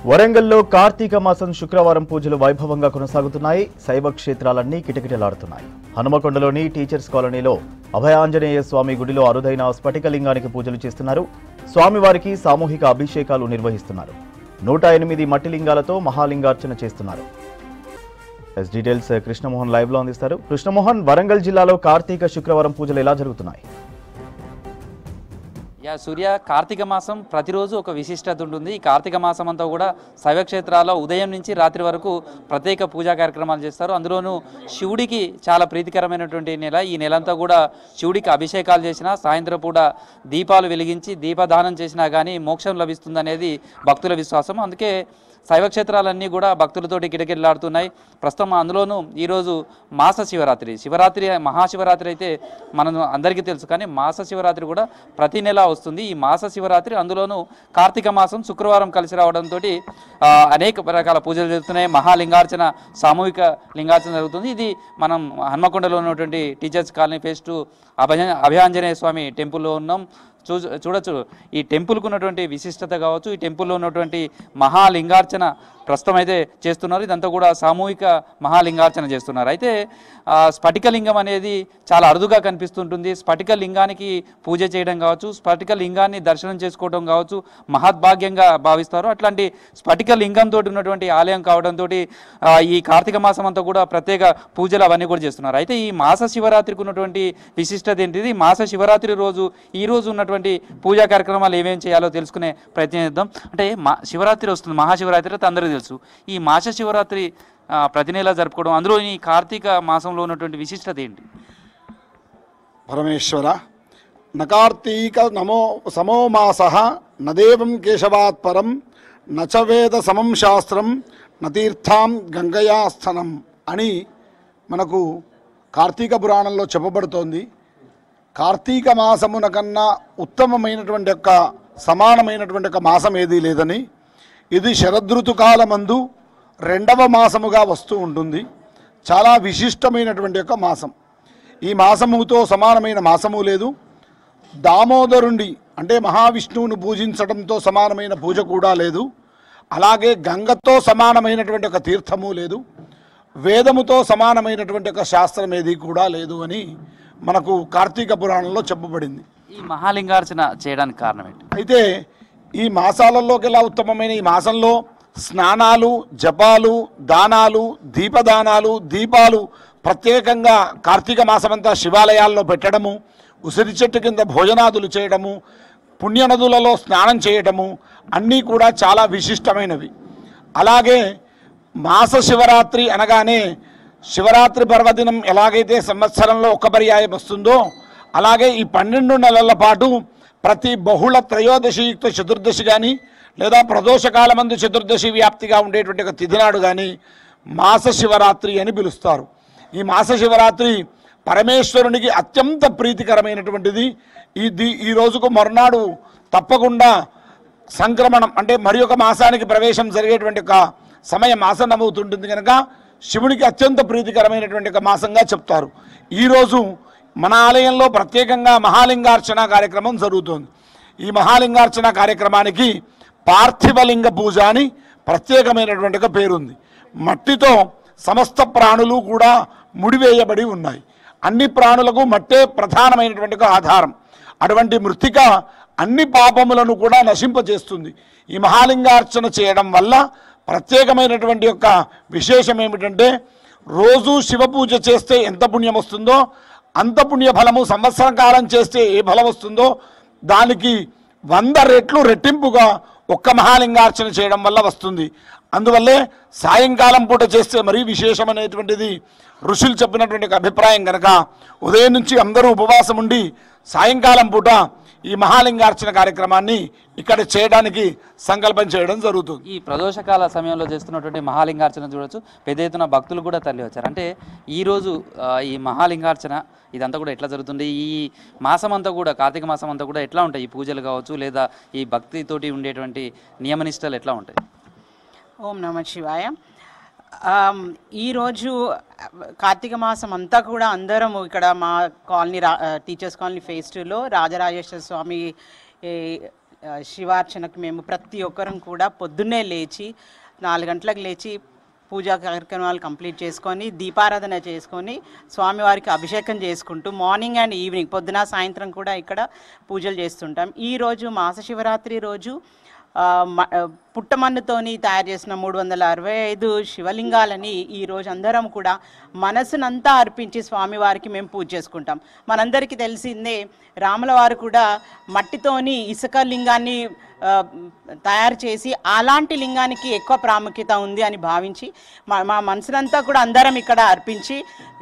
వరంగల్లో కార్తీక మాసం శుక్రవారం పూజలు వైభవంగా కొనసాగుతున్నాయి. శైవ క్షేత్రాలన్నీ కిటకిటలాడుతున్నాయి. హనుమకొండలోని టీచర్స్ కాలనీలో అభయాంజనేయ స్వామి గుడిలో అరుదైన స్ఫటికలింగానికి పూజలు చేస్తున్నారు. స్వామివారికి సామూహిక అభిషేకాలు నిర్వహిస్తున్నారు. 108 మట్టి లింగాలతో మహాలింగార్చన చేస్తున్నారు. డీటెయిల్స్ కృష్ణమోహన్ లైవ్ లో అందిస్తారు. కృష్ణమోహన్, వరంగల్ జిల్లాలో కార్తీక శుక్రవారం పూజలు ఎలా జరుగుతున్నాయి? సూర్య, కార్తీక మాసం ప్రతిరోజు ఒక విశిష్టత ఉంటుంది. ఈ కార్తీక మాసం అంతా కూడా శైవ క్షేత్రాల్లో ఉదయం నుంచి రాత్రి వరకు ప్రత్యేక పూజా కార్యక్రమాలు చేస్తారు. అందులోనూ శివుడికి చాలా ప్రీతికరమైనటువంటి నెల. ఈ నెలంతా కూడా శివుడికి అభిషేకాలు చేసినా, సాయంత్రం పూట దీపాలు వెలిగించి దీపదానం చేసినా కానీ మోక్షం లభిస్తుందనేది భక్తుల విశ్వాసం. అందుకే శైవ క్షేత్రాలన్నీ కూడా భక్తులతోటి కిటకిటలాడుతున్నాయి. ప్రస్తుతం అందులోనూ ఈరోజు మాస శివరాత్రి మహాశివరాత్రి అయితే మనం అందరికీ తెలుసు, కానీ మాస శివరాత్రి కూడా ప్రతి నెల వస్తుంది. ఈ మాస శివరాత్రి అందులోనూ కార్తీక మాసం శుక్రవారం కలిసి రావడంతో అనేక రకాల పూజలు జరుగుతున్నాయి. మహాలింగార్చన, సామూహిక లింగార్చన జరుగుతుంది. ఇది మనం హన్మకొండలో ఉన్నటువంటి టీచర్స్ కాలనీ ఫేజ్ 2 అభయాంజనేయ స్వామి టెంపుల్లో ఉన్నాం. చూడొచ్చు ఈ టెంపుల్కు ఉన్నటువంటి విశిష్టత కావచ్చు, ఈ టెంపుల్లో ఉన్నటువంటి మహాలింగార్చన ప్రస్తుతం అయితే చేస్తున్నారు. ఇదంతా కూడా సామూహిక మహాలింగార్చన చేస్తున్నారు. అయితే స్ఫటికలింగం అనేది చాలా అరుదుగా కనిపిస్తుంటుంది. స్ఫటికలింగానికి పూజ చేయడం కావచ్చు, స్ఫటికలింగాన్ని దర్శనం చేసుకోవడం కావచ్చు మహద్భాగ్యంగా భావిస్తారు. అట్లాంటి స్ఫటికలింగంతో ఉన్నటువంటి ఆలయం కావడంతో ఈ కార్తీక మాసం అంతా కూడా ప్రత్యేక పూజలు అవన్నీ కూడా చేస్తున్నారు. అయితే ఈ మాస శివరాత్రికి ఉన్నటువంటి విశిష్టత ఏంటిది? మాస శివరాత్రి రోజు ఈ రోజు ఉన్నటువంటి పూజా కార్యక్రమాలు ఏమేమి చేయాలో తెలుసుకునే ప్రయత్నం చేద్దాం. అంటే శివరాత్రి వస్తుంది, మహాశివరాత్రి అయితే అందరికీ తెలుసు. ఈ మాస శివరాత్రి ప్రతి నెల జరుపుకోవడం, అందులో ఈ కార్తీక మాసంలో ఉన్నటువంటి విశిష్టత ఏంటి? పరమేశ్వర నకార్తీక నమో సమో మాస నదేవం కేశవాత్ పరం నచవేద సమం శాస్త్రం నతీర్థాం గంగయాస్థనం అని మనకు కార్తీక పురాణంలో చెప్పబడుతోంది. కార్తీక మాసమున కన్నా ఉత్తమమైనటువంటి యొక్క సమానమైనటువంటి ఒక మాసం ఏదీ లేదని, ఇది శరదృతుకాలమందు 2వ మాసముగా వస్తూ ఉంటుంది. చాలా విశిష్టమైనటువంటి యొక్క మాసం. ఈ మాసముతో సమానమైన మాసము లేదు. దామోదరుండి అంటే మహావిష్ణువును పూజించడంతో సమానమైన పూజ కూడా లేదు. అలాగే గంగతో సమానమైనటువంటి ఒక తీర్థము లేదు. వేదముతో సమానమైనటువంటి ఒక శాస్త్రం ఏది కూడా లేదు అని మనకు కార్తీక పురాణంలో చెప్పబడింది. ఈ మహాలింగార్చన చేయడానికి కారణం ఏంటి? అయితే ఈ మాసాలలోకి ఎలా ఉత్తమమైన ఈ మాసంలో స్నానాలు, జపాలు, దానాలు, దీపదానాలు, దీపాలు ప్రత్యేకంగా కార్తీక మాసమంతా శివాలయాల్లో పెట్టడము, ఉసిరి చెట్టు కింద భోజనాదులు చేయడము, పుణ్యనదులలో స్నానం చేయడము అన్నీ కూడా చాలా విశిష్టమైనవి. అలాగే మాస శివరాత్రి అనగానే శివరాత్రి పర్వదినం ఎలాగైతే సంవత్సరంలో ఒక పర్యాయం వస్తుందో అలాగే ఈ 12 నెలల పాటు ప్రతి బహుళ త్రయోదశియుక్త చతుర్దశి కానీ లేదా ప్రదోషకాలమందు చతుర్దశి వ్యాప్తిగా ఉండేటువంటి ఒక తిథినాడు కానీ మాస శివరాత్రి అని పిలుస్తారు. ఈ మాస శివరాత్రి పరమేశ్వరునికి అత్యంత ప్రీతికరమైనటువంటిది. ఈ రోజుకు మరునాడు తప్పకుండా సంక్రమణం అంటే మరి ఒక మాసానికి ప్రవేశం జరిగేటువంటి ఒక సమయం ఆసన్నమవుతుంటుంది కనుక శివునికి అత్యంత ప్రీతికరమైనటువంటి ఒక మాసంగా చెప్తారు. ఈరోజు మన ఆలయంలో ప్రత్యేకంగా మహాలింగార్చన కార్యక్రమం జరుగుతోంది. ఈ మహాలింగార్చన కార్యక్రమానికి పార్థివలింగ పూజ అని ప్రత్యేకమైనటువంటి ఒక పేరుంది. మట్టితో సమస్త ప్రాణులు కూడా ముడివేయబడి ఉన్నాయి. అన్ని ప్రాణులకు మట్టే ప్రధానమైనటువంటి ఒక ఆధారం. అటువంటి మృత్తిక అన్ని పాపములను కూడా నశింపజేస్తుంది. ఈ మహాలింగార్చన చేయడం వల్ల ప్రత్యేకమైనటువంటి యొక్క విశేషం ఏమిటంటే రోజు శివ పూజ చేస్తే ఎంత పుణ్యం వస్తుందో అంత పుణ్య ఫలము సంవత్సర కాలం చేస్తే ఏ ఫలం వస్తుందో దానికి 100 రెట్లు రెట్టింపుగా ఒక్క మహాలింగార్చన చేయడం వల్ల వస్తుంది. అందువల్లే సాయంకాలం పూట చేస్తే మరీ విశేషమైనటువంటిది ఋషులు చెప్పినటువంటి అభిప్రాయం కనుక ఉదయం నుంచి అందరూ ఉపవాసం ఉండి సాయంకాలం పూట ఈ మహాలింగార్చన కార్యక్రమాన్ని ఇక్కడ చేయడానికి సంకల్పం చేయడం జరుగుతుంది. ఈ ప్రదోషకాల సమయంలో చేస్తున్నటువంటి మహాలింగార్చన చూడొచ్చు, పెద్ద ఎత్తున భక్తులు కూడా తరలి వచ్చారు. అంటే ఈరోజు ఈ మహాలింగార్చన ఇదంతా కూడా ఎట్లా జరుగుతుంది? ఈ మాసం అంతా కూడా కార్తీక మాసం అంతా కూడా ఎట్లా ఉంటాయి? ఈ పూజలు కావచ్చు లేదా ఈ భక్తితోటి ఉండేటువంటి నియమనిష్టలు ఎట్లా ఉంటాయి? ఓం నమ శివాయ. ఈరోజు కార్తీక మాసం అంతా కూడా అందరము ఇక్కడ మా కాలనీ టీచర్స్ కాలనీ ఫేజ్ 2లో రాజరాజేశ్వర స్వామి శివార్చనకు మేము ప్రతి ఒక్కరం కూడా పొద్దున్నే లేచి 4 గంటలకు లేచి పూజా కార్యక్రమాలు కంప్లీట్ చేసుకొని దీపారాధన చేసుకొని స్వామివారికి అభిషేకం చేసుకుంటూ మార్నింగ్ అండ్ ఈవినింగ్ పొద్దున సాయంత్రం కూడా ఇక్కడ పూజలు చేస్తుంటాం. ఈరోజు మాస శివరాత్రి రోజు పుట్టమన్నుతోని తయారు చేసిన 365 శివలింగాలని ఈరోజు అందరం కూడా మనసునంతా అర్పించి స్వామివారికి మేము పూజ చేసుకుంటాం. మనందరికీ తెలిసిందే రాముల వారు కూడా మట్టితోని ఇసుక లింగాన్ని తయారు చేసి అలాంటి లింగానికి ఎక్కువ ప్రాముఖ్యత ఉంది అని భావించి మా మనసునంతా కూడా అందరం ఇక్కడ అర్పించి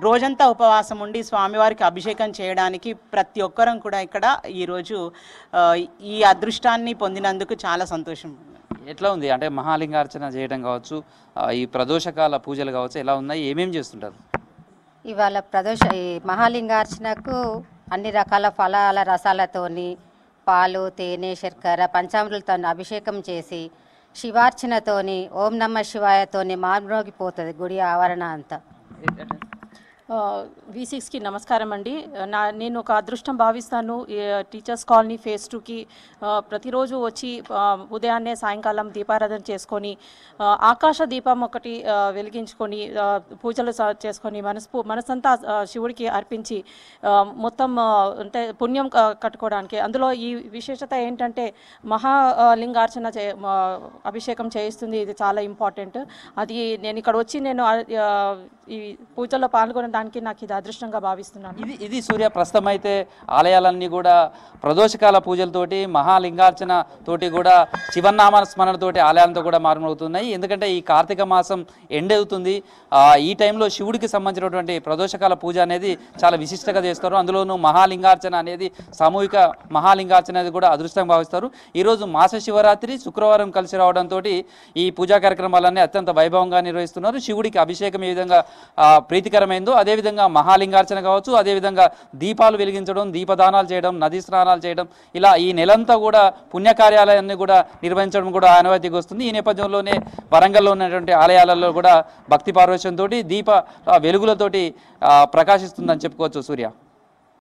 రోజంతా ఉపవాసం ఉండి స్వామివారికి అభిషేకం చేయడానికి ప్రతి ఒక్కరం కూడా ఇక్కడ ఈరోజు ఈ అదృష్టాన్ని పొందినందుకు చాలా సంతోషం. ఎట్లా ఉంది అంటే మహాలింగార్చన చేయడం కావచ్చు, ఈ ప్రదోషకాల పూజలు కావచ్చు, ఎలా ఉన్నాయి, ఏమేమి చేస్తుంటారు? ఇవాళ ఈ మహాలింగార్చనకు అన్ని రకాల ఫలాల రసాలతోని పాలు, తేనె, శర్కర, పంచామృతాలతో అభిషేకం చేసి శివార్చనతోని ఓం నమ శివాయతోని మార్మోగిపోతుంది గుడి ఆవరణ అంతా. V6కి నమస్కారం అండి. నేను ఒక అదృష్టం భావిస్తాను. టీచర్స్ కాలనీ ఫేజ్ 2కి ప్రతిరోజు వచ్చి ఉదయాన్నే సాయంకాలం దీపారాధన చేసుకొని ఆకాశ దీపం ఒకటి వెలిగించుకొని పూజలు చేసుకొని మనసంతా శివుడికి అర్పించి మొత్తం అంటే పుణ్యం కట్టుకోవడానికి. అందులో ఈ విశేషత ఏంటంటే మహాలింగార్చన అభిషేకం చేయిస్తుంది. ఇది చాలా ఇంపార్టెంట్. అది నేను ఇక్కడ వచ్చి నేను ఈ పూజల్లో పాల్గొనే దానికి నాకు ఇది అదృష్టంగా భావిస్తున్నాను. ఇది సూర్య ప్రస్తుతం అయితే ఆలయాలన్నీ కూడా ప్రదోషకాల పూజలతోటి మహాలింగార్చన తోటి కూడా శివనామ స్మరణతోటి ఆలయాలతో కూడా మారుమవుతున్నాయి. ఎందుకంటే ఈ కార్తీక మాసం ఎండ్ అవుతుంది. ఈ టైంలో శివుడికి సంబంధించినటువంటి ప్రదోషకాల పూజ అనేది చాలా విశిష్టంగా చేస్తారు. అందులోనూ మహాలింగార్చన అనేది సామూహిక మహాలింగార్చన అనేది కూడా అదృష్టంగా భావిస్తారు. ఈరోజు మాస శివరాత్రి శుక్రవారం కలిసి రావడంతో ఈ పూజా కార్యక్రమాలన్నీ అత్యంత వైభవంగా నిర్వహిస్తున్నారు. శివుడికి అభిషేకం ఏ విధంగా ప్రీతికరమైందో అదేవిధంగా మహాలింగార్చన కావచ్చు, అదేవిధంగా దీపాలు వెలిగించడం, దీపదానాలు చేయడం, నదీ స్నానాలు చేయడం, ఇలా ఈ నెలంతా కూడా పుణ్యకార్యాలయాన్ని కూడా నిర్వహించడం కూడా ఆనవాయితీగా వస్తుంది. ఈ నేపథ్యంలోనే వరంగల్లో ఉన్నటువంటి ఆలయాలలో కూడా భక్తి పార్వశ్యంతో దీప వెలుగులతోటి ప్రకాశిస్తుందని చెప్పుకోవచ్చు. సూర్య.